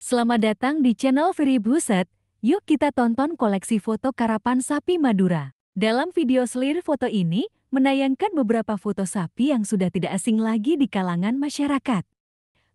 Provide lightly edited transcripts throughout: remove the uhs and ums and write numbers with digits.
Selamat datang di channel Ferry Buset. Yuk kita tonton koleksi foto karapan sapi Madura. Dalam video selir foto ini, menayangkan beberapa foto sapi yang sudah tidak asing lagi di kalangan masyarakat.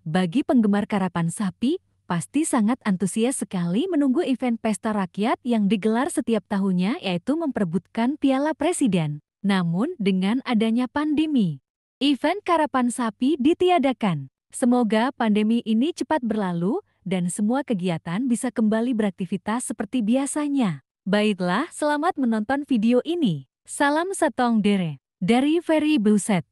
Bagi penggemar karapan sapi, pasti sangat antusias sekali menunggu event pesta rakyat yang digelar setiap tahunnya, yaitu memperebutkan Piala Presiden. Namun, dengan adanya pandemi, event karapan sapi ditiadakan. Semoga pandemi ini cepat berlalu dan semua kegiatan bisa kembali beraktivitas seperti biasanya. Baiklah, selamat menonton video ini. Salam Satong Dere dari Ferry Buset.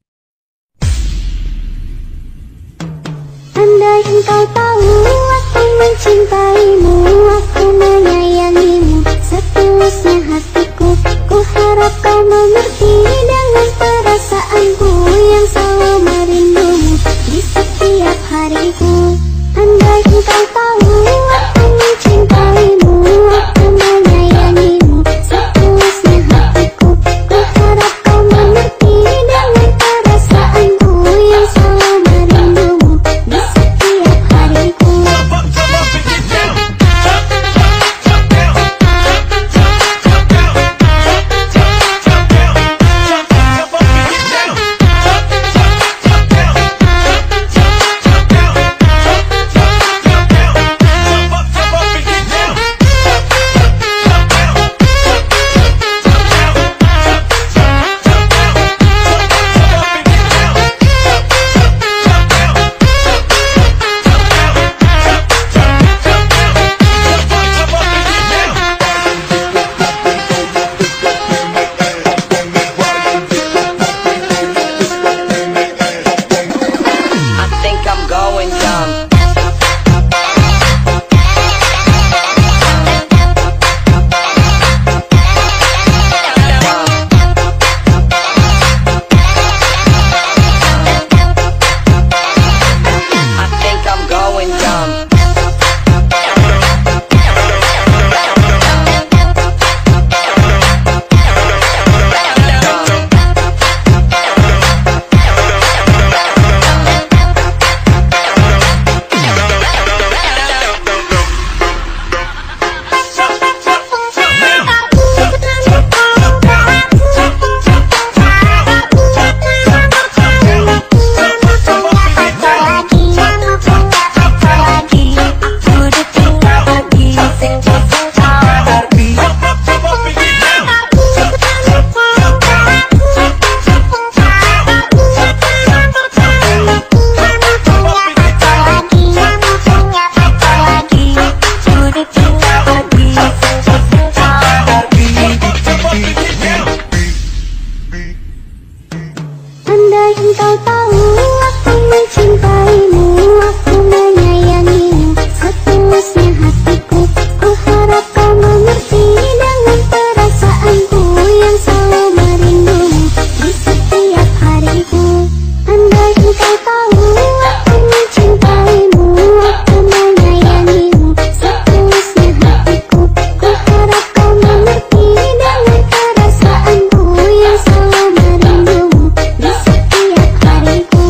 Andai engkau tahu aku mencintaimu, aku menyayangimu setulusnya hatiku. Ku harap kau mengerti dengan perasaanku yang selalu merindumu di setiap hariku. Andai engkau tahu aku mencintaimu, aku menyayangimu setulusnya hatiku. Ku harap kau mengerti dengan perasaanku yang selalu merindumu di setiap hariku. Andai engkau tahu aku mencintaimu, aku menyayangimu setulusnya hatiku. Ku harap kau mengerti dengan perasaanku yang selalu merindumu di setiap hariku. Andai engkau tahu aku mencintaimu, aku menyayangimu setulusnya hatiku. Ku harap kau mengerti dengan perasaanku yang selalu merindumu di setiap hariku.